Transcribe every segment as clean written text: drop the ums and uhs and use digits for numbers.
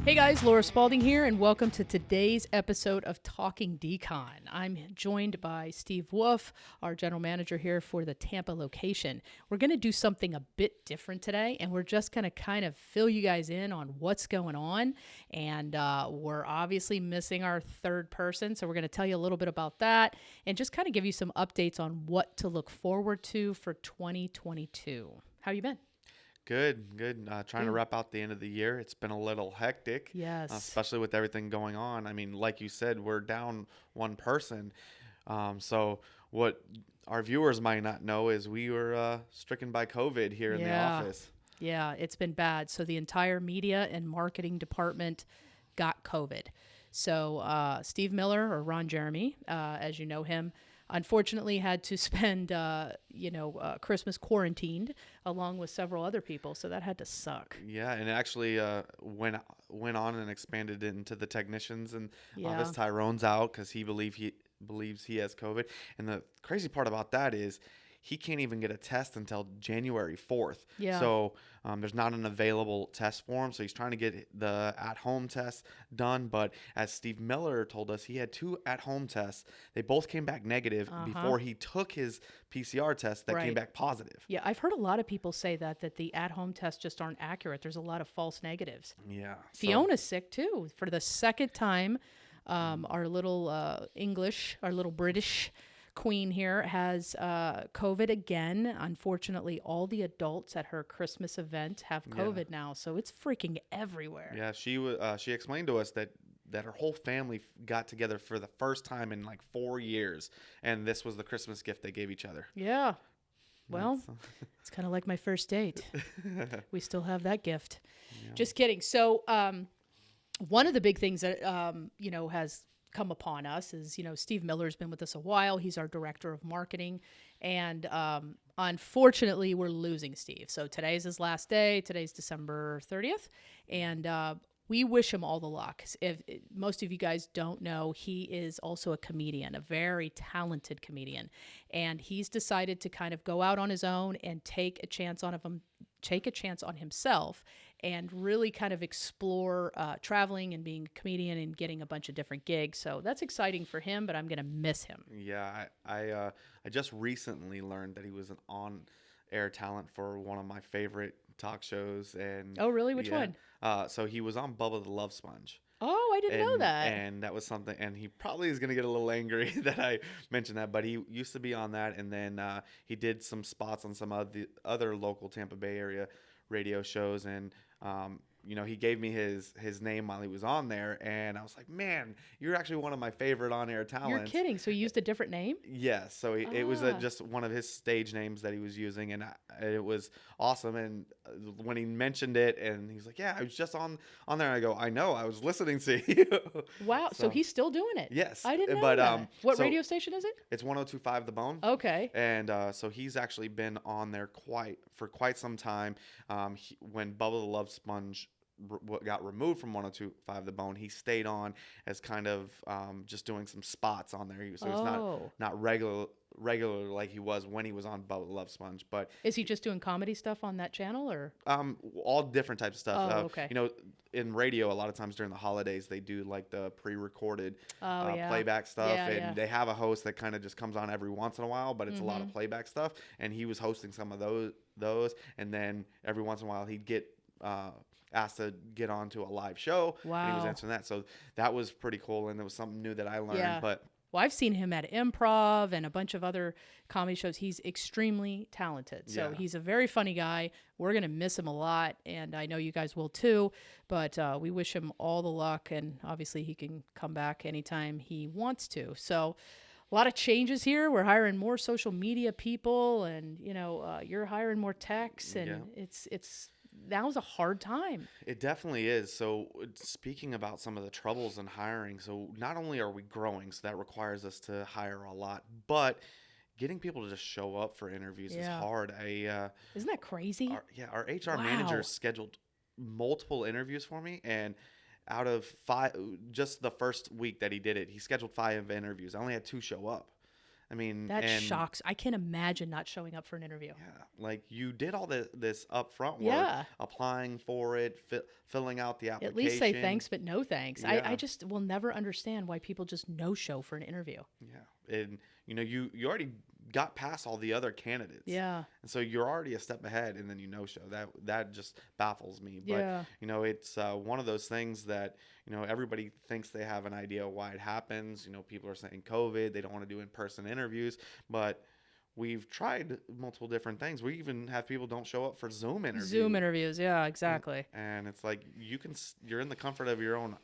Hey guys, Laura Spaulding here, and welcome to today's episode of Talking Decon. I'm joined by Steve Wolf, our general manager here for the Tampa location. We're going to do something a bit different today, and we're just going to kind of fill you guys in on what's going on. And we're obviously missing our third person, so we're going to tell you a little bit about that and just kind of give you some updates on what to look forward to for 2022. How you been? Good. Trying to wrap out the end of the year. It's been a little hectic. Yes. Especially with everything going on. I mean, like you said, we're down one person. So what our viewers might not know is we were stricken by COVID here in the office. Yeah, it's been bad. So the entire media and marketing department got COVID. So Steve Miller, or Ron Jeremy, as you know him, unfortunately had to spend, Christmas quarantined along with several other people. So that had to suck. Yeah, and it actually went on and expanded into the technicians. And this Tyrone's out because he believes he has COVID. And the crazy part about that is he can't even get a test until January 4th. Yeah. So there's not an available test for him. So he's trying to get the at-home test done. But as Steve Miller told us, he had 2 at-home tests. They both came back negative before he took his PCR test that came back positive. Yeah, I've heard a lot of people say that the at-home tests just aren't accurate. There's a lot of false negatives. Yeah. Fiona's sick, too. For the second time, our little our little British queen here has COVID again. Unfortunately, all the adults at her Christmas event have COVID now, so it's freaking everywhere. Yeah, she explained to us that her whole family got together for the first time in like 4 years, and this was the Christmas gift they gave each other. Yeah. Well, it's kind of like my first date. We still have that gift. Yeah. Just kidding. So one of the big things that, has come upon us is, Steve Miller's been with us a while. He's our director of marketing. And unfortunately, we're losing Steve. So today's his last day. Today's December 30th. And we wish him all the luck. If most of you guys don't know, he is also a comedian, a very talented comedian. And he's decided to kind of go out on his own and take a chance on himself and really kind of explore traveling and being a comedian and getting a bunch of different gigs. So that's exciting for him, but I'm going to miss him. Yeah, I just recently learned that he was an on-air talent for one of my favorite talk shows. And oh, really? Which one? So he was on Bubba the Love Sponge. Oh, I didn't know that. And that was something, and he probably is going to get a little angry that I mentioned that, but he used to be on that, and then he did some spots on some of the other local Tampa Bay area radio shows, and he gave me his name while he was on there, and I was like, man, you're actually one of my favorite on-air talents. You're kidding. So he used a different name? Yes. So it was just one of his stage names that he was using, and it was awesome. And when he mentioned it, and he was like, yeah, I was just on there, and I go, I know, I was listening to you. Wow. So he's still doing it? Yes. I didn't know that. What radio station is it? It's 102.5 The Bone. Okay. And so he's actually been on there for quite some time. When Bubba the Love Sponge got removed from 102.5 The Bone, he stayed on as kind of just doing some spots on there. So he's not regular like he was when he was on Bubba the Love Sponge. But is he just doing comedy stuff on that channel, or all different types of stuff? Oh, okay. In radio, a lot of times during the holidays, they do like the pre-recorded playback stuff, they have a host that kind of just comes on every once in a while, but it's a lot of playback stuff. And he was hosting some of those, and then every once in a while he'd get asked to get onto a live show. Wow. And he was answering that. So that was pretty cool, and it was something new that I learned. Yeah. But well, I've seen him at Improv and a bunch of other comedy shows. He's extremely talented. So he's a very funny guy. We're going to miss him a lot, and I know you guys will too. But we wish him all the luck, and obviously he can come back anytime he wants to. So a lot of changes here. We're hiring more social media people, and you're hiring more techs, and it's now's a hard time. It definitely is. So speaking about some of the troubles in hiring, so not only are we growing, so that requires us to hire a lot, but getting people to just show up for interviews is hard. Isn't that crazy? Our HR manager scheduled multiple interviews for me, and out of 5, just the first week that he did it, he scheduled 5 interviews. I only had 2 show up. I mean, That and shocks. I can't imagine not showing up for an interview. yeah, like you did all this upfront work, Yeah. applying for it, filling out the At least say application. thanks, but no thanks. I Yeah, just will never understand why people just no show for an interview. yeah, and you already got past all the other candidates, Yeah. and so you're already a step ahead, and then you no show. That just baffles me. But Yeah. it's one of those things that everybody thinks they have an idea why it happens. People are saying COVID, they don't want to do in-person interviews, but we've tried multiple different things. We even have people don't show up for Zoom interviews. Zoom interviews. Yeah, exactly. And it's like you're in the comfort of your own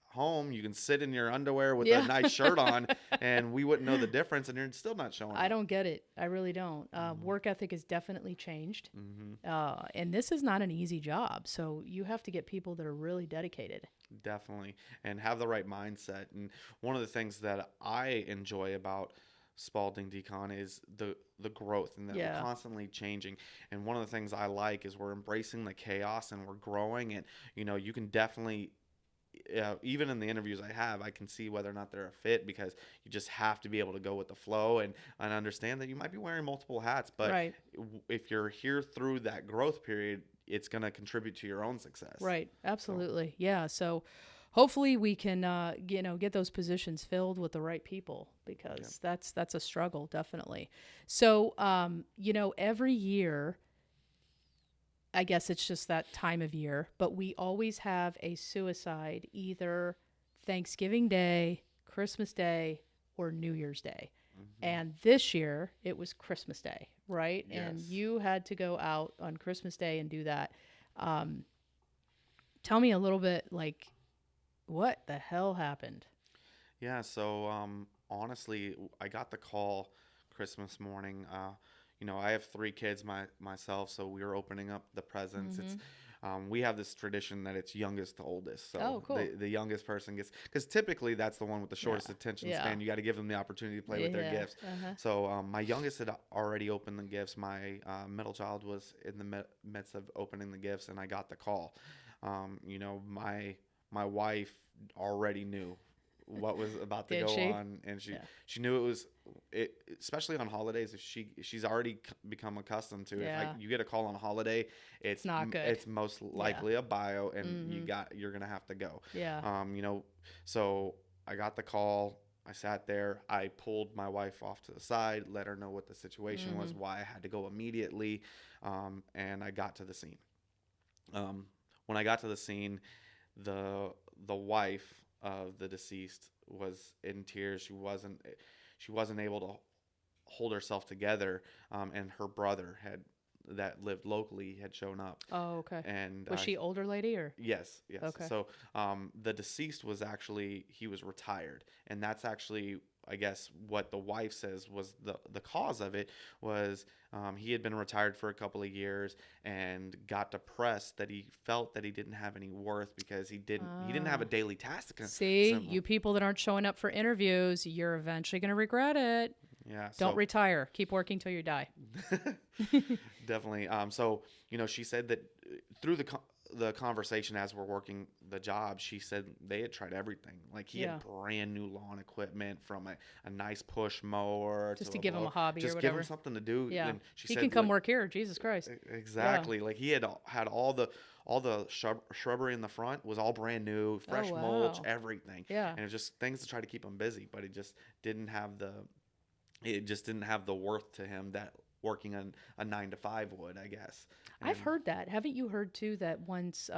home. You can sit in your underwear with Yeah. a nice shirt on, and we wouldn't know the difference. And you're still not showing I up. don't get it. I really don't. Work ethic has definitely changed. Mm-hmm. And this is not an easy job. So you have to get people that are really dedicated. Definitely, and have the right mindset. And one of the things that I enjoy about Spaulding Decon is the growth, and that we're constantly changing. And one of the things I like is we're embracing the chaos and we're growing. And you can definitely, even in the interviews I can see whether or not they're a fit, because you just have to be able to go with the flow and understand that you might be wearing multiple hats, but Right. if you're here through that growth period, it's going to contribute to your own success. Right. Absolutely. Yeah. So hopefully we can, get those positions filled with the right people, because that's a struggle, definitely. So, every year, I guess it's just that time of year, but we always have a suicide either Thanksgiving Day, Christmas Day, or New Year's Day. Mm-hmm. And this year it was Christmas Day, right? Yes. And you had to go out on Christmas Day and do that. Tell me a little bit, like, what the hell happened? Yeah, so honestly, I got the call Christmas morning. I have 3 kids myself, so we were opening up the presents. Mm-hmm. It's we have this tradition that it's youngest to oldest. So Oh, cool. the youngest person gets, because typically that's the one with the shortest attention span. You got to give them the opportunity to play with their gifts. Uh-huh. So my youngest had already opened the gifts. My middle child was in the midst of opening the gifts, and I got the call. My wife already knew what was about to Did go she? on, and she knew it was especially on holidays. If she's already become accustomed to it. If you get a call on a holiday, it's not good. It's most likely a bio, and Mm-hmm. you're gonna have to go. Yeah. So I got the call. I sat there. I pulled my wife off to the side, let her know what the situation was, why I had to go immediately, and I got to the scene. When I got to the scene, the wife of the deceased was in tears. She wasn't able to hold herself together, and her brother that lived locally had shown up. Oh, okay. And was she older lady or? Yes. Okay. So the deceased was he was retired, and that's actually, I guess, what the wife says was the cause of it was he had been retired for a couple of years and got depressed that he felt that he didn't have any worth because he didn't have a daily task. See, you people that aren't showing up for interviews, you're eventually going to regret it. Yeah. Don't retire. Keep working till you die. Definitely. So she said that through the conversation as we're working the job, she said they had tried everything. Like he had brand new lawn equipment, from a nice push mower just to give him a hobby just or whatever. Give him something to do. Yeah. And she he said, can come work here. Jesus Christ. Exactly. Yeah. Like he had all the shrubbery in the front was all brand new, fresh mulch, everything. Yeah. And it was just things to try to keep him busy, but it just didn't have the worth to him that working on a 9 to 5 would, I guess. I've heard that. Haven't you heard too that once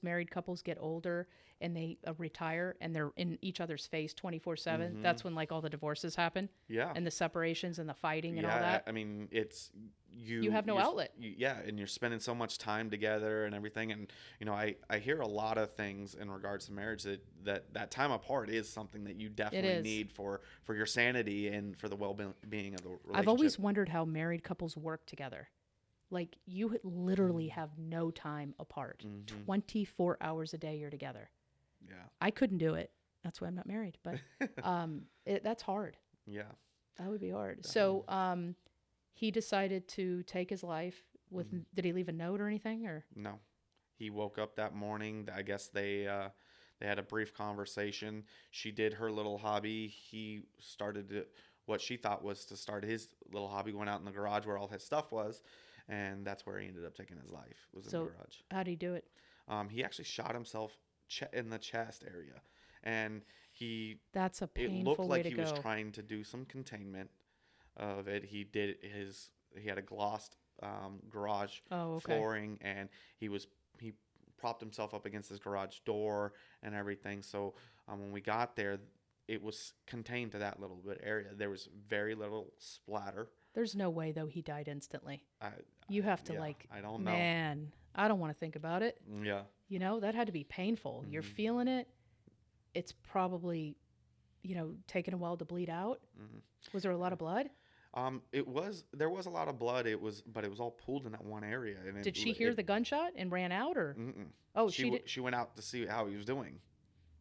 married couples get older and they retire and they're in each other's face 24/7, that's when like all the divorces happen? Yeah. And the separations and the fighting and all that? I mean, it's you have no outlet. And you're spending so much time together and everything. And, I hear a lot of things in regards to marriage that time apart is something that you definitely need for your sanity and for the well-being of the relationship. I've always wondered how married couples work together. Like, you literally have no time apart. 24 hours a day you're together. Yeah. I couldn't do it. That's why I'm not married. But that's hard. Yeah. That would be hard. Definitely. So he decided to take his life. Did he leave a note or anything? Or no? He woke up that morning. I guess they had a brief conversation. She did her little hobby. He started to what she thought was to start his little hobby, went out in the garage where all his stuff was, and that's where he ended up taking his life, was in the garage. How'd he do it? He actually shot himself in the chest area, and That's a it painful looked way like to he go. was trying to do some containment of it. He had a glossed garage Oh, okay. flooring, and he propped himself up against his garage door and everything. So when we got there, it was contained to that little bit area. There was very little splatter. There's no way though he died instantly. You have to I don't know. Man, I don't want to think about it. Yeah. You know, that had to be painful. You're feeling it. It's probably, taking a while to bleed out. Was there a lot of blood? There was a lot of blood. But it was all pooled in that one area. And Did she hear the gunshot and ran out, or? Mm-mm. Oh, she did. She went out to see how he was doing,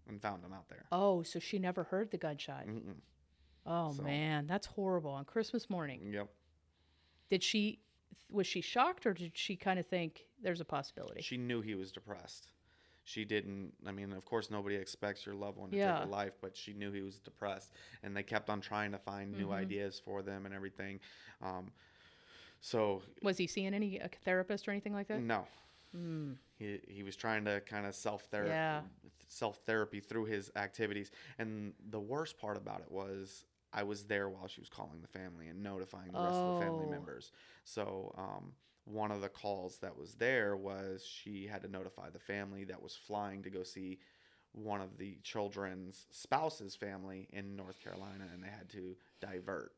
and found him out there. Oh, so she never heard the gunshot. Mm-mm. Oh man, that's horrible on Christmas morning. Yep. Was she shocked, or did she kind of think there's a possibility? She knew he was depressed. She didn't. I mean, of course, nobody expects your loved one to take a life, but she knew he was depressed, and they kept on trying to find new ideas for them and everything. So was he seeing a therapist or anything like that? No. He was trying to kind of self-therapy through his activities, and the worst part about it was I was there while she was calling the family and notifying the rest of the family members. So one of the calls that was there was she had to notify the family that was flying to go see one of the children's spouse's family in North Carolina, and they had to divert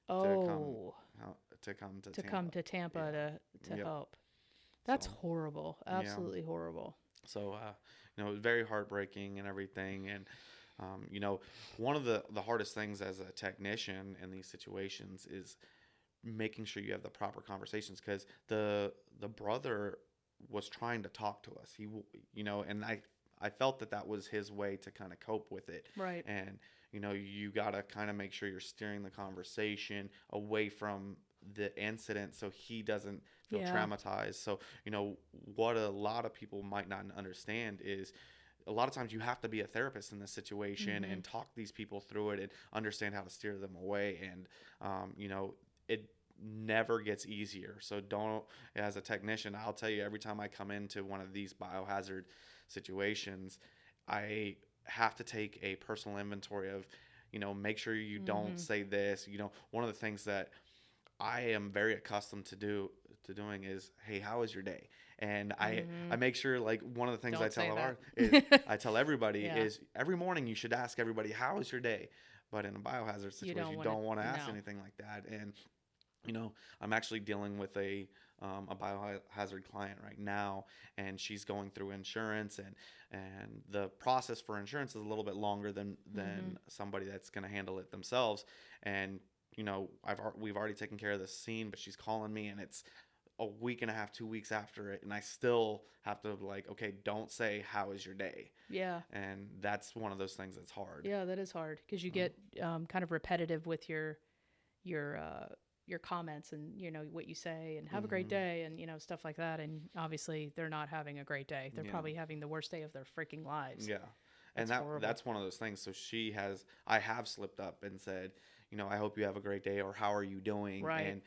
to come to Tampa to help. That's horrible. Absolutely horrible. So it was very heartbreaking and everything. And one of the hardest things as a technician in these situations is making sure you have the proper conversations, because the brother was trying to talk to us. And I felt that was his way to kind of cope with it. Right. And you got to kind of make sure you're steering the conversation away from the incident so he doesn't feel traumatized. So what a lot of people might not understand is a lot of times you have to be a therapist in this situation and talk these people through it and understand how to steer them away. And it never gets easier. So as a technician, I'll tell you, every time I come into one of these biohazard situations, I have to take a personal inventory of, make sure you don't say this. One of the things that I am very accustomed to doing is, hey, how is your day? And I make sure, like, one of the things I tell everybody is every morning you should ask everybody, how is your day? But in a biohazard situation, you don't want to ask anything like that. And I'm actually dealing with a biohazard client right now, and she's going through insurance, and the process for insurance is a little bit longer than somebody that's going to handle it themselves. And we've already taken care of the scene, but she's calling me, and it's a week and a half, 2 weeks after it, and I still have to okay, don't say how is your day. Yeah. And that's one of those things that's hard. Yeah, that is hard, because you get kind of repetitive with your comments and what you say and have a great day and stuff like that, and obviously they're not having a great day. They're probably having the worst day of their freaking lives. Yeah. And that's one of those things. So I have slipped up and said, I hope you have a great day, or how are you doing? Right. And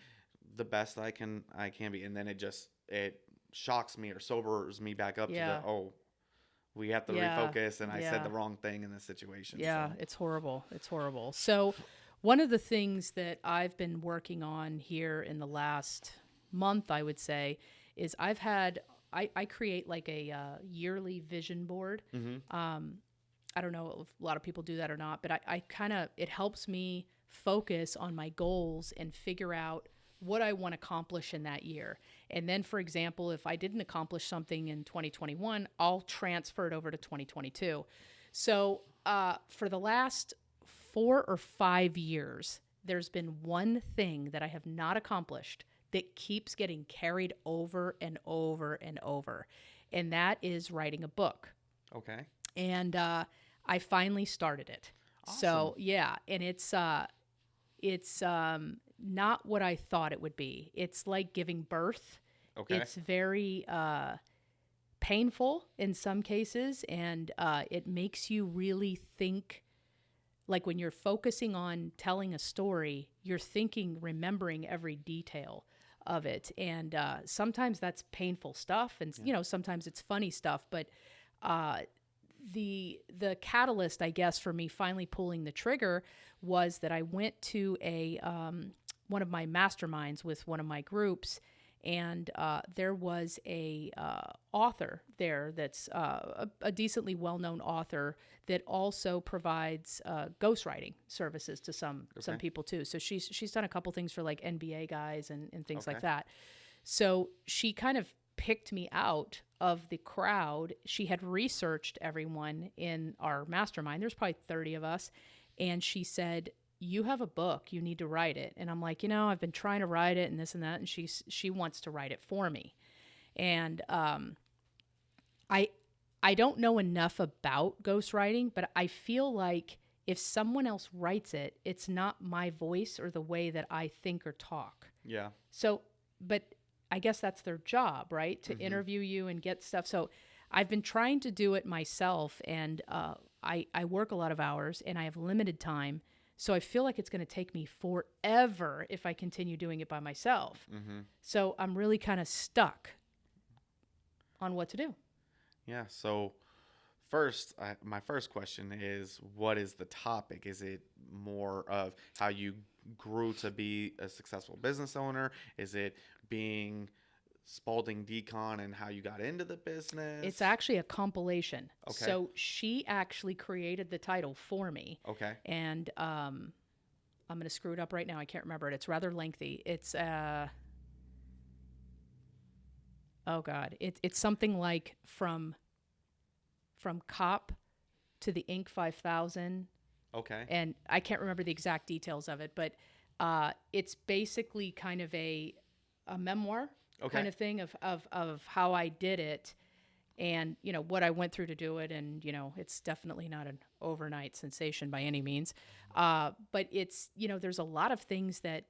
the best I can be. And then it shocks me or sobers me back up to we have to refocus, and I said the wrong thing in this situation. Yeah, so. It's horrible. It's horrible. So one of the things that I've been working on here in the last month, I would say, is I create like a yearly vision board. I don't know if a lot of people do that or not, but it helps me focus on my goals and figure out what I want to accomplish in that year. And then, for example, if I didn't accomplish something in 2021, I'll transfer it over to 2022. So for the last 4 or 5 years, there's been one thing that I have not accomplished that keeps getting carried over and over and over. And that is writing a book. Okay. And I finally started it. Awesome. So yeah, and it's not what I thought it would be. It's like giving birth. Okay. It's very painful in some cases, and it makes you really think like when you're focusing on telling a story, you're remembering every detail of it. And sometimes that's painful stuff, and sometimes it's funny stuff. But the catalyst, I guess, for me finally pulling the trigger was that I went to a one of my masterminds with one of my groups, and there was a author there that's a decently well-known author that also provides ghostwriting services to some people too. So she's done a couple things for like NBA guys and things like that. So she kind of picked me out of the crowd. She had researched everyone in our mastermind. There's probably 30 of us. And she said, you have a book, you need to write it. And I'm like, I've been trying to write it and this and that. And she wants to write it for me. And I don't know enough about ghostwriting, but I feel like if someone else writes it, it's not my voice or the way that I think or talk. Yeah. So, but I guess that's their job, right? To interview you and get stuff. So I've been trying to do it myself, and I work a lot of hours and I have limited time. So I feel like it's going to take me forever if I continue doing it by myself. So I'm really kind of on what to do. Yeah. So first, my first question is, what is the topic? Is it more of how you grew to be a successful business owner? Is it being Spaulding Decon and how you got into the business? It's actually a compilation. Okay. So she actually created the title for me. Okay. And I'm going to screw it up right now. I can't remember it. It's rather lengthy. It's oh God, it's something like from COP to the Inc. 5000. Okay. And I can't remember the exact details of it, but it's basically kind of a memoir kind of thing of how I did it, and what I went through to do it. And it's definitely not an overnight sensation by any means, but it's there's a lot of things that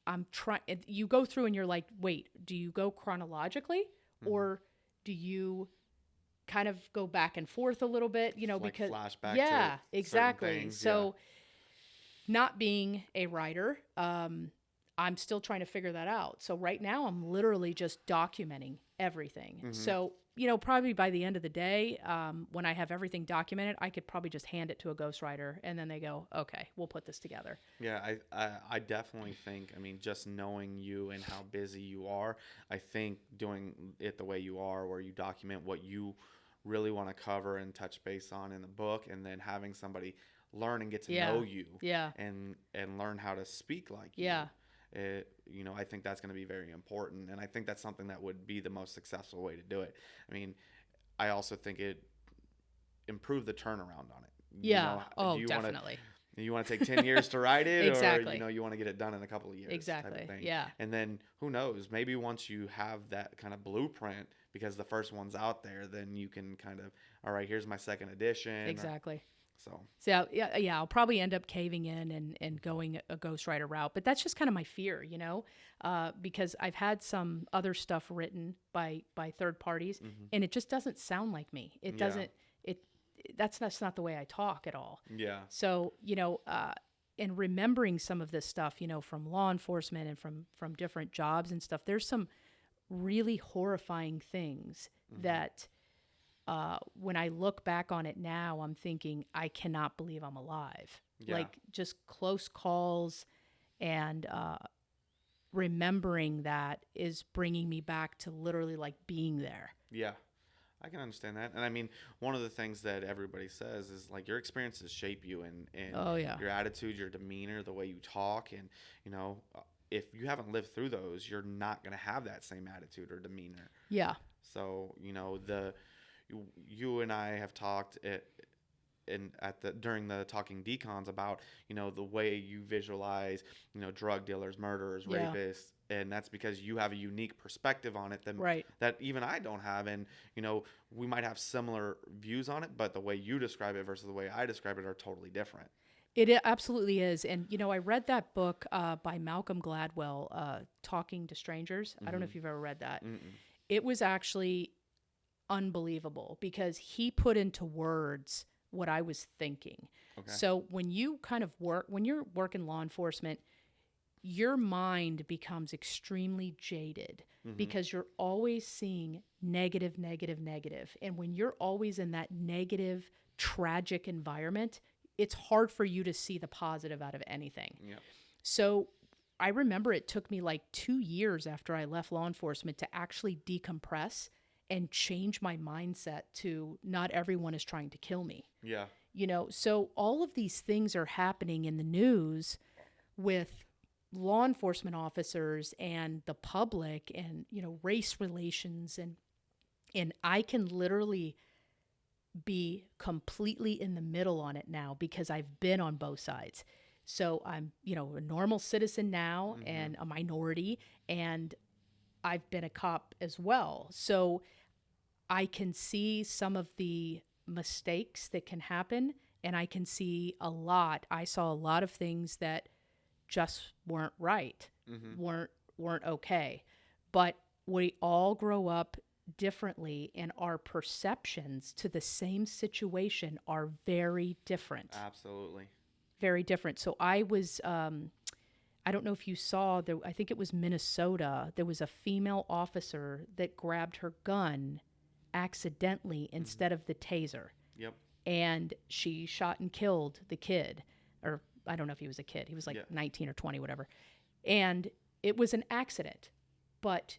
I'm trying. You go through and you're like, wait, do you go chronologically or do you kind of go back and forth a little bit? Like because flashback. Yeah, to exactly. things, so, not being a writer, I'm still trying to figure that out. So right now I'm literally just documenting everything. So, probably by the end of the day, when I have everything documented, I could probably just hand it to a ghostwriter and then they go, okay, we'll put this together. Yeah, I definitely think, just knowing you and how busy you are, I think doing it the way you are, where you document what you really want to cover and touch base on in the book, and then having somebody learn and get to know you and learn how to speak like you. I think that's going to be very important, and I think that's something that would be the most successful way to do it. I also think it improved the turnaround on it. Definitely. You want to take 10 years to write it, Exactly. or you want to get it done in a couple of years. Exactly. Type of thing. Yeah. And then who knows? Maybe once you have that kind of blueprint, because the first one's out there, then you can kind of, all right, here's my second edition. Exactly. So I'll probably end up caving in and going a ghostwriter route, but that's just kind of my fear, because I've had some other stuff written by third parties, and it just doesn't sound like me. It doesn't. That's not the way I talk at all. Yeah. So and remembering some of this stuff, from law enforcement and from different jobs and stuff, there's some really horrifying things that. When I look back on it now, I'm thinking, I cannot believe I'm alive. Yeah. Like just close calls and remembering that is bringing me back to literally like being there. Yeah, I can understand that. And one of the things that everybody says is like your experiences shape you and your attitude, your demeanor, the way you talk. And, if you haven't lived through those, you're not going to have that same attitude or demeanor. Yeah. So, you and I have talked during the Talking Decons about, the way you visualize, drug dealers, murderers, rapists, and that's because you have a unique perspective on it that even I don't have. And, we might have similar views on it, but the way you describe it versus the way I describe it are totally different. It absolutely is. And, I read that book by Malcolm Gladwell, Talking to Strangers. I don't know if you've ever read that. It was actually unbelievable because he put into words what I was thinking. Okay. So when you kind of when you're working law enforcement, your mind becomes extremely jaded because you're always seeing negative, negative, negative. And when you're always in that negative, tragic environment, it's hard for you to see the positive out of anything. Yeah. So I remember it took me like 2 years after I left law enforcement to actually decompress and change my mindset to not everyone is trying to kill me. Yeah. You know, so all of these things are happening in the news with law enforcement officers and the public and, you know, race relations. And I can literally be completely in the middle on it now because I've been on both sides. So I'm, you know, a normal citizen now and a minority, and I've been a cop as well. So I can see some of the mistakes that can happen, and I can see I saw a lot of things that just weren't right, weren't okay. But we all grow up differently, and our perceptions to the same situation are very different. Absolutely. Very different. So I was, I don't know if you saw, I think it was Minnesota, there was a female officer that grabbed her gun accidentally instead of the taser. Yep. And she shot and killed the kid, or I don't know if he was a kid. He was like 19 or 20, whatever. And it was an accident, but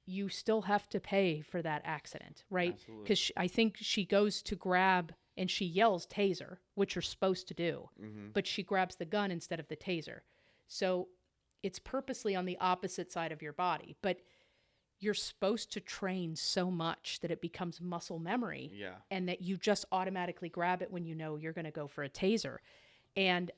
you still have to pay for that accident, right? Because I think she goes to grab and she yells taser, which you're supposed to do, but she grabs the gun instead of the taser. So it's purposely on the opposite side of your body, but you're supposed to train so much that it becomes muscle memory, and that you just automatically grab it when you know you're going to go for a taser. And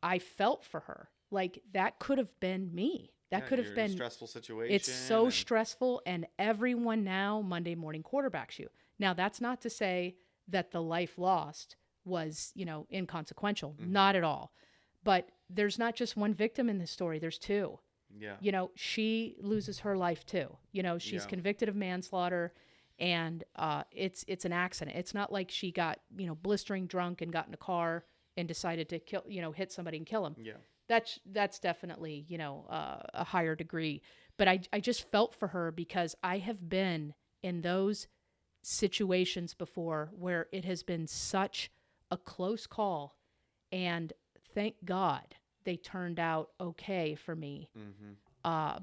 I felt for her. Like, that could have been me. That could have been a stressful situation. It's so stressful, and everyone now Monday morning quarterbacks you. Now, that's not to say that the life lost was, you know, inconsequential. Not at all. But there's not just one victim in this story. There's two. Yeah. You know, she loses her life too. You know, she's convicted of manslaughter, and it's an accident. It's not like she got, you know, blistering drunk and got in a car and decided to kill, you know, hit somebody and kill him. Yeah. That's definitely, you know, a higher degree. But I just felt for her because I have been in those situations before where it has been such a close call, and thank God they turned out okay for me,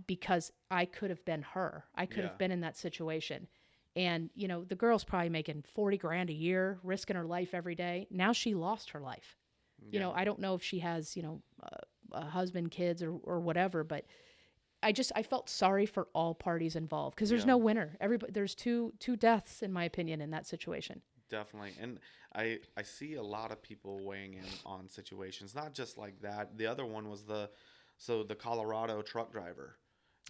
because I could have been her. I could have been in that situation. And, you know, the girl's probably making $40,000 a year, risking her life every day. Now she lost her life. You know, I don't know if she has, you know, a husband, kids, or whatever, but I felt sorry for all parties involved because there's no winner. There's two deaths, in my opinion, in that situation. Definitely. And I see a lot of people weighing in on situations, not just like that. The other one was the Colorado truck driver.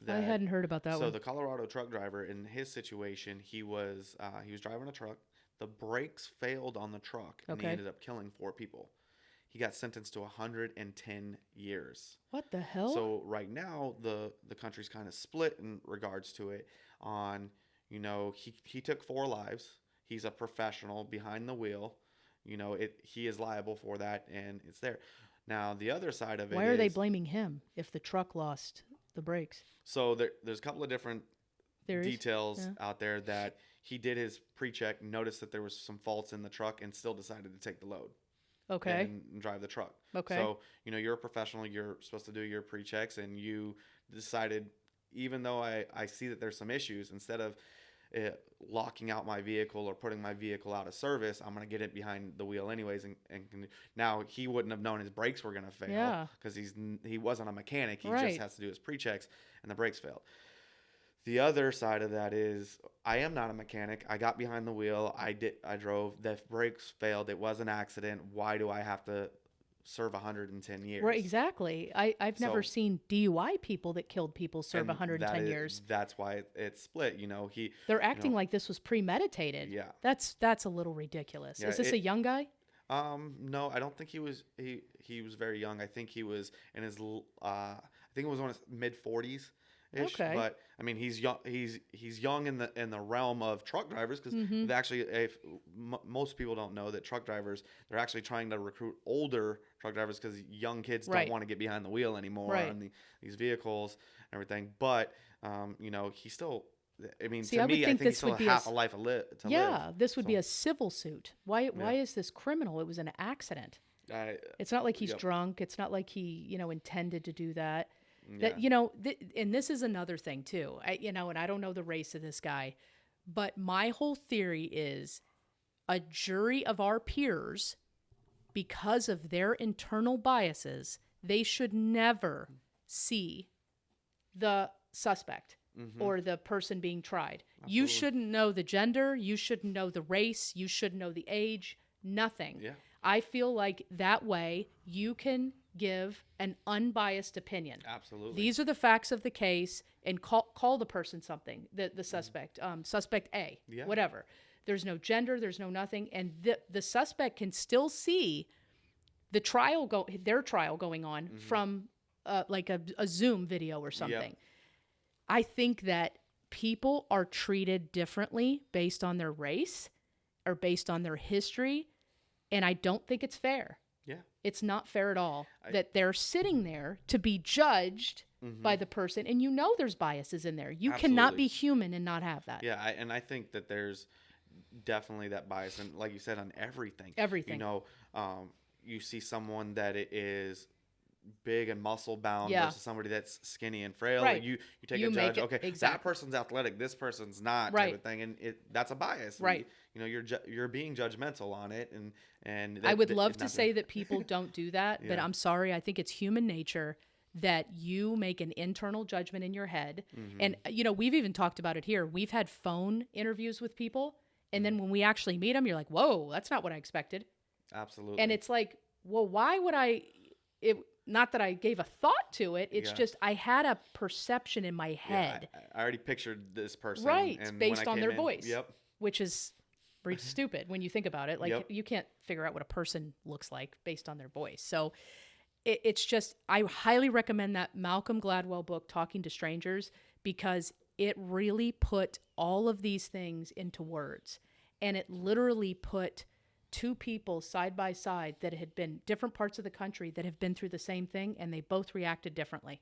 I hadn't heard about that one. So the Colorado truck driver, in his situation, he was driving a truck. The brakes failed on the truck, and he ended up killing 4 people. He got sentenced to 110 years. What the hell? So right now, the country's kind of split in regards to it on, you know, he took 4 lives. He's a professional behind the wheel. You know, he is liable for that, and it's there. Now, the other side of it is... Why are they blaming him if the truck lost the brakes? So there's a couple of different details out there that he did his pre-check, noticed that there was some faults in the truck, and still decided to take the load. Okay. And drive the truck. Okay. So, you know, you're a professional. You're supposed to do your pre-checks, and you decided, even though I see that there's some issues, instead of locking out my vehicle or putting my vehicle out of service, I'm going to get it behind the wheel anyways. And now he wouldn't have known his brakes were going to fail because he wasn't a mechanic. He just has to do his pre-checks, and the brakes failed. The other side of that is I am not a mechanic. I got behind the wheel. I drove. The brakes failed. It was an accident. Why do I have to serve 110 years? Right, exactly. I've never seen DUI people that killed people serve 110 years. That's why it's split. You know, they're acting like this was premeditated. Yeah. That's a little ridiculous. Is this a young guy? No, I don't think he was. He was very young. I think he was in his. I think it was in his mid 40s. Okay. But I mean, he's young. He's young in the realm of truck drivers because Mm-hmm. actually, if most people don't know that truck drivers, they're actually trying to recruit older truck drivers because young kids don't Right. want to get behind the wheel anymore Right. on these vehicles and everything. But he still. I mean, See, to I would me, I think think he this still would has be half a life to live. yeah, this would be So, a civil suit. Why yeah. is this criminal? It was an accident. I, It's not like he's yep. drunk. It's not like he, intended to do that. Yeah. That, and this is another thing too. And I don't know the race of this guy, but my whole theory is a jury of our peers, because of their internal biases, they should never see the suspect or the person being tried. Absolutely. You shouldn't know the gender. You shouldn't know the race. You shouldn't know the age. Nothing. Yeah. I feel like that way you can give an unbiased opinion. Absolutely. These are the facts of the case, and call the person something, the suspect, suspect A, Yeah. whatever. There's no gender, there's no nothing, and the suspect can still see their trial going on from like a Zoom video or something. Yep. I think that people are treated differently based on their race or based on their history, and I don't think it's fair. Yeah. It's not fair at all that they're sitting there to be judged by the person, and there's biases in there. You cannot be human and not have that. Yeah, I think that there's definitely that bias, and like you said, on everything. Everything. You see someone that is big and muscle bound versus somebody that's skinny and frail. Right. You take You a make judge. it- Okay, exactly. that person's athletic. This person's not. Right. Type of thing, and that's a bias. Right. You're being judgmental on it, and I would love to say that people don't do that, but Yeah. I'm sorry. I think it's human nature that you make an internal judgment in your head. And, we've even talked about it here. We've had phone interviews with people, and then when we actually meet them, you're like, whoa, that's not what I expected. Absolutely. And it's like, well, why would not that I gave a thought to it. It's just I had a perception in my head. Yeah, I already pictured this person. Right, and based when I on came their in- voice. Yep. Which is pretty stupid when you think about it. Like, Yep. you can't figure out what a person looks like based on their voice. So it's just, I highly recommend that Malcolm Gladwell book, Talking to Strangers, because it really put all of these things into words. And it literally put two people side by side that had been different parts of the country that have been through the same thing, and they both reacted differently.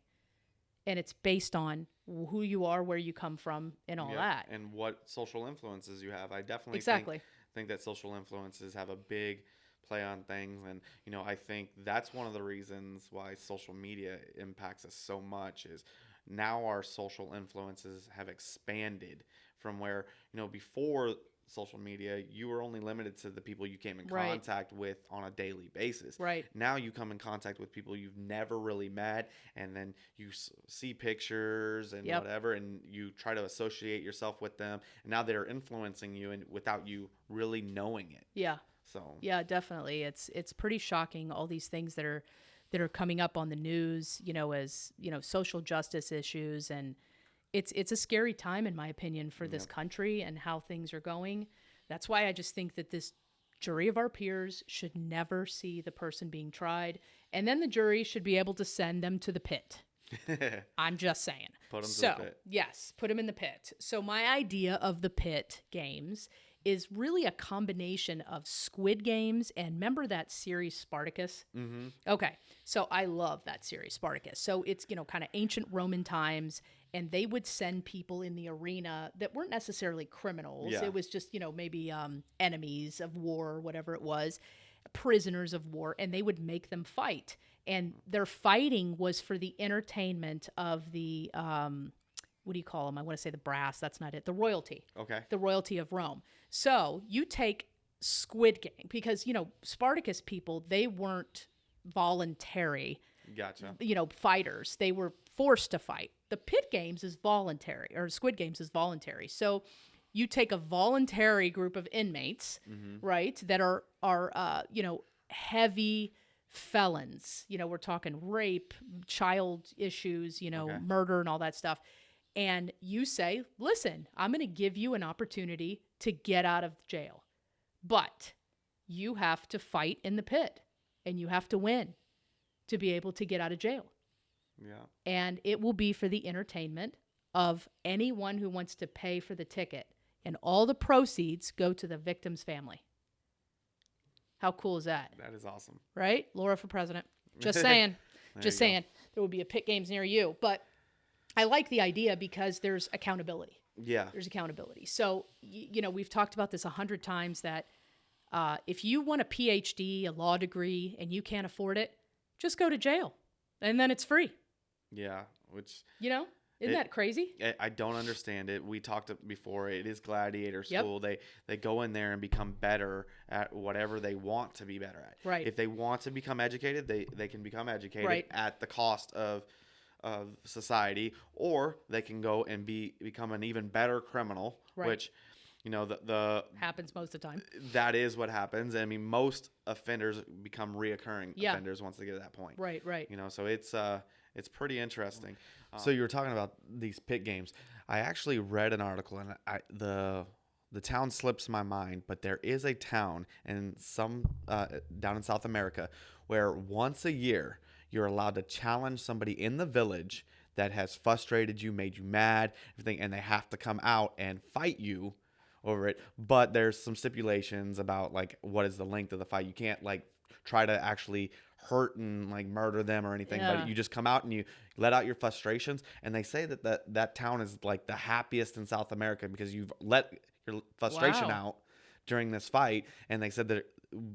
And it's based on who you are, where you come from, and all that. And what social influences you have. I definitely Exactly. think that social influences have a big play on things. And, I think that's one of the reasons why social media impacts us so much is now our social influences have expanded from where, before social media, you were only limited to the people you came in Right. contact with on a daily basis. Right. Now you come in contact with people you've never really met, and then you see pictures and Yep. whatever, and you try to associate yourself with them, and now they're influencing you and without you really knowing it. Yeah. So Yeah, definitely. It's pretty shocking, all these things that are coming up on the news, as, social justice issues, and it's a scary time, in my opinion, for this country and how things are going. That's why I just think that this jury of our peers should never see the person being tried, and then the jury should be able to send them to the pit. I'm just saying. Put them to the pit. Yes, put them in the pit. So my idea of the pit games is really a combination of Squid Games and remember that series Spartacus? Mm-hmm. Okay, so I love that series Spartacus. So it's, kind of ancient Roman times, and they would send people in the arena that weren't necessarily criminals. Yeah. It was just, maybe enemies of war or whatever it was, prisoners of war, and they would make them fight. And their fighting was for the entertainment of the, what do you call them? I want to say the brass. That's not it. The royalty. Okay. The royalty of Rome. So you take Squid Game, because, Spartacus people, they weren't voluntary, Gotcha. fighters. They were forced to fight. The pit games is voluntary, or Squid Games is voluntary. So you take a voluntary group of inmates, right, that are heavy felons. We're talking rape, child issues, Okay. murder and all that stuff. And you say, listen, I'm going to give you an opportunity to get out of jail, but you have to fight in the pit and you have to win to be able to get out of jail. Yeah. And it will be for the entertainment of anyone who wants to pay for the ticket. And all the proceeds go to the victim's family. How cool is that? That is awesome. Right? Laura for president. Just saying. Just saying. Go. There will be a Pit Games near you. But I like the idea because there's accountability. Yeah. There's accountability. So, we've talked about this 100 times that if you want a PhD, a law degree, and you can't afford it, just go to jail. And then it's free. Yeah. Which... Isn't that crazy? I don't understand it. We talked before. It is gladiator school. Yep. They go in there and become better at whatever they want to be better at. Right. If they want to become educated, they can become educated at the cost of society, or they can go and become an even better criminal, which, the happens most of the time. That is what happens. I mean, most offenders become reoccurring offenders once they get to that point. Right. So it's pretty interesting. So you were talking about these pit games. I actually read an article, and the town slips my mind, but there is a town in down in South America where once a year you're allowed to challenge somebody in the village that has frustrated you, made you mad, everything, and they have to come out and fight you over it. But there's some stipulations about like what is the length of the fight. You can't like try to actually hurt and like murder them or anything, but you just come out and you let out your frustrations. And they say that town is like the happiest in South America because you've let your frustration out during this fight. And they said that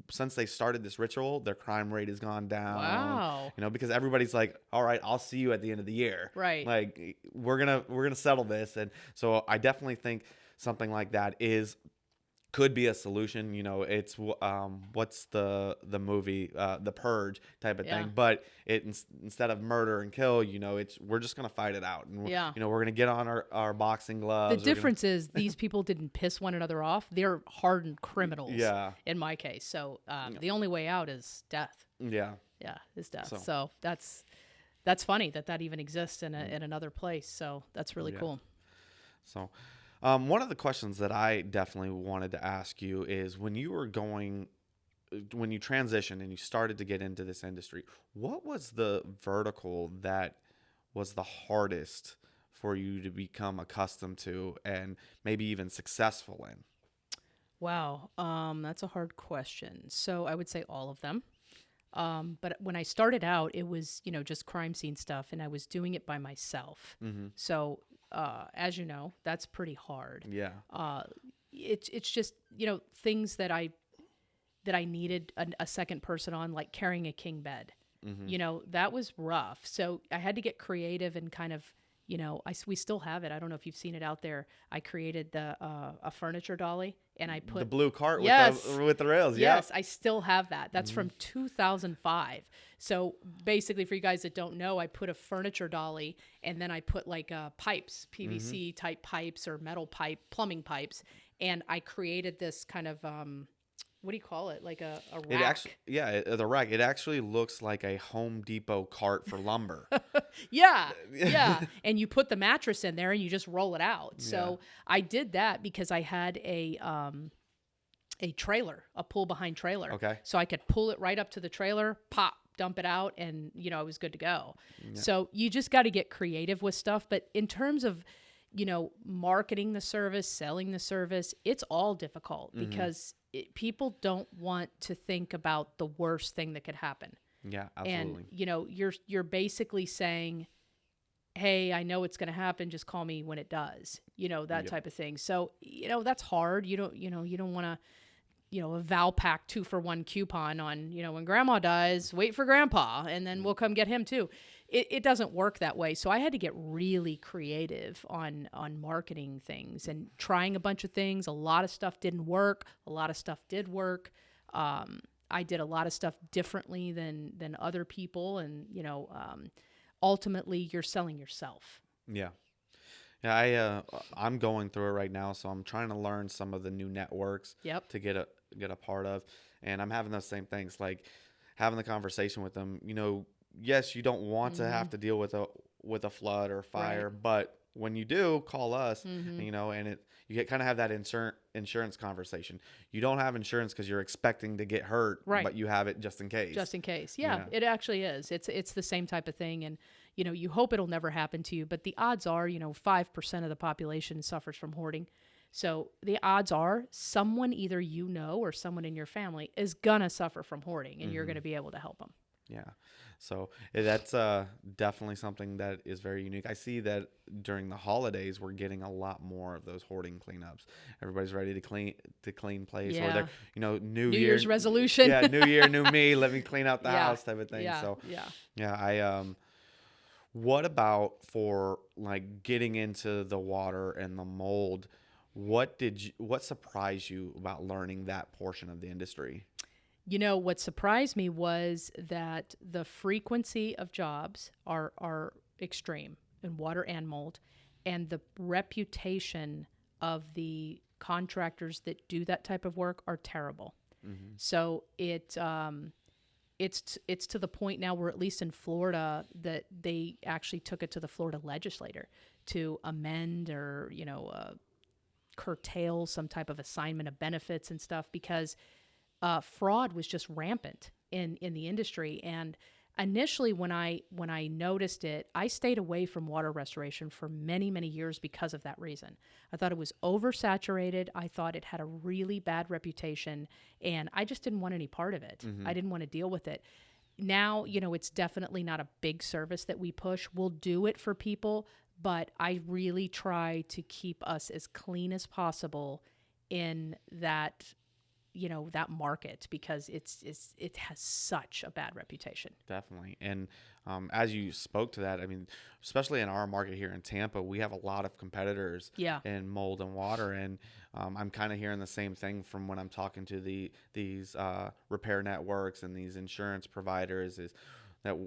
since they started this ritual, their crime rate has gone down. Wow. Because everybody's like, all right, I'll see you at the end of the year. Right. Like we're gonna settle this. And so I definitely think something like that could be a solution. It's what's the movie The Purge type of thing, but instead of murder and kill, we're just gonna fight it out, and we're gonna get on our boxing gloves. The difference is these people didn't piss one another off. They're hardened criminals. In my case, so the only way out is death. Is death. So that's funny that even exists in another place. So that's really cool. So. One of the questions that I definitely wanted to ask you is when you transitioned and you started to get into this industry, what was the vertical that was the hardest for you to become accustomed to and maybe even successful in? Wow. That's a hard question. So I would say all of them. But when I started out, it was, just crime scene stuff, and I was doing it by myself. Mm-hmm. So, as you know, that's pretty hard. Yeah. It's just, things that I needed a second person on, like carrying a king bed. Mm-hmm. That was rough. So I had to get creative and kind of, we still have it. I don't know if you've seen it out there. I created a furniture dolly, and I put the blue cart with the rails. Yes, I still have that. That's from 2005. So basically, for you guys that don't know, I put a furniture dolly, and then I put like pipes, PVC type pipes or metal pipe, plumbing pipes, and I created this kind of what do you call it? Like a rack. It actually, the rack. It actually looks like a Home Depot cart for lumber. Yeah. And you put the mattress in there and you just roll it out. So I did that because I had a trailer, a pull behind trailer. Okay. So I could pull it right up to the trailer, pop, dump it out, and I was good to go. Yeah. So you just got to get creative with stuff. But in terms of marketing the service, selling the service, it's all difficult because people don't want to think about the worst thing that could happen. Yeah, absolutely. And, you're basically saying, hey, I know it's going to happen. Just call me when it does, that type of thing. So, that's hard. You don't want to, a Valpak 2-for-1 coupon on, when grandma dies, wait for grandpa and then we'll come get him too. It doesn't work that way. So I had to get really creative on marketing things and trying a bunch of things. A lot of stuff didn't work. A lot of stuff did work. I did a lot of stuff differently than other people. And, ultimately you're selling yourself. Yeah. Yeah. I'm going through it right now. So I'm trying to learn some of the new networks to get a part of. And I'm having those same things, like having the conversation with them, yes, you don't want to have to deal with a flood or fire, but when you do, call us, and, you kind of have that insurance conversation. You don't have insurance because you're expecting to get hurt, but you have it just in case. Just in case. Yeah, it actually is. It's the same type of thing. And, you hope it'll never happen to you, but the odds are, 5% of the population suffers from hoarding. So the odds are someone either or someone in your family is going to suffer from hoarding, and you're going to be able to help them. Yeah. So that's definitely something that is very unique. I see that during the holidays, we're getting a lot more of those hoarding cleanups. Everybody's ready to clean place, or they're, New Year's resolution. Yeah. New Year, new me. Let me clean out the house type of thing. Yeah. So yeah. What about for like getting into the water and the mold? What surprised you about learning that portion of the industry? What surprised me was that the frequency of jobs are extreme in water and mold, and the reputation of the contractors that do that type of work are terrible. Mm-hmm. So it's to the point now where, at least in Florida, that they actually took it to the Florida legislature to amend or curtail some type of assignment of benefits and stuff, because fraud was just rampant in the industry. And initially, when I noticed it, I stayed away from water restoration for many, many years because of that reason. I thought it was oversaturated. I thought it had a really bad reputation, and I just didn't want any part of it. Mm-hmm. I didn't want to deal with it. Now, it's definitely not a big service that we push. We'll do it for people, but I really try to keep us as clean as possible in that market, because it has such a bad reputation. Definitely. And as you spoke to that, I mean, especially in our market here in Tampa, we have a lot of competitors in mold and water. And I'm kind of hearing the same thing from when I'm talking to these repair networks and these insurance providers, is that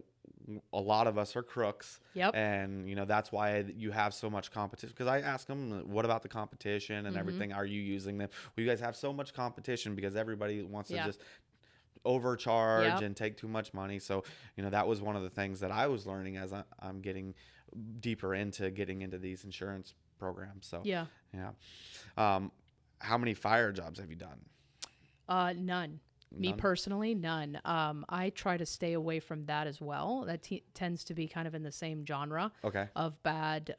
a lot of us are crooks. Yep. And, that's why you have so much competition. Because I ask them, what about the competition and mm-hmm. everything? Are you using them? Well, you guys have so much competition because everybody wants to just overcharge and take too much money. So, that was one of the things that I was learning as I'm getting deeper into these insurance programs. So, yeah. How many fire jobs have you done? None. Me personally, none. I try to stay away from that as well. That tends to be kind of in the same genre of bad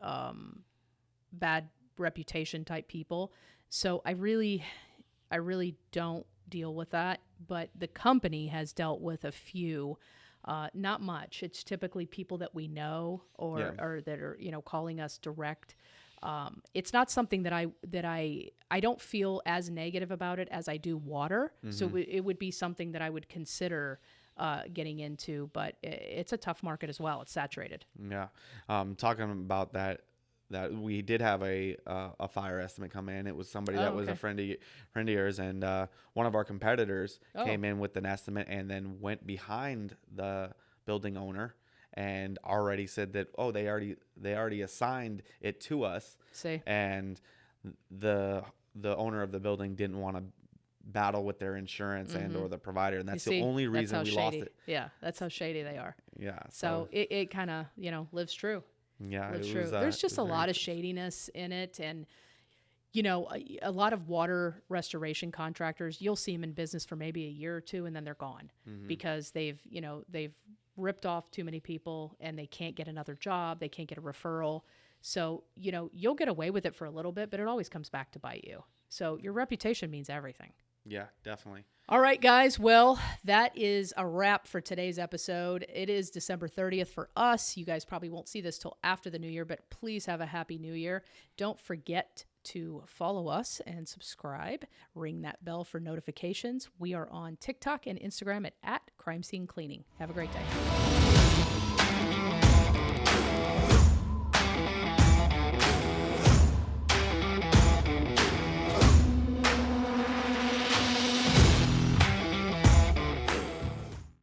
reputation type people. So I really don't deal with that. But the company has dealt with a few, not much. It's typically people that we know or that are calling us direct. It's not something that I don't feel as negative about it as I do water. Mm-hmm. So it would be something that I would consider getting into, but it's a tough market as well. It's saturated. Yeah. Talking about that we did have a fire estimate come in. It was somebody that was a friend of yours, and one of our competitors came in with an estimate and then went behind the building owner and already said that, they already assigned it to us. See. And the owner of the building didn't want to battle with their insurance mm-hmm. and or the provider, and that's the only reason we lost it. Yeah, that's how shady they are. Yeah. So it kind of lives true. Yeah, lives true. There's just a lot of shadiness in it, and a lot of water restoration contractors, you'll see them in business for maybe a year or two, and then they're gone mm-hmm. because they've ripped off too many people and they can't get another job. They can't get a referral. So, you'll get away with it for a little bit, but it always comes back to bite you. So your reputation means everything. Yeah, definitely. All right, guys. Well, that is a wrap for today's episode. It is December 30th for us. You guys probably won't see this till after the new year, but please have a happy new year. Don't forget to follow us and subscribe. Ring that bell for notifications. We are on TikTok and Instagram at Crime Scene Cleaning. Have a great day.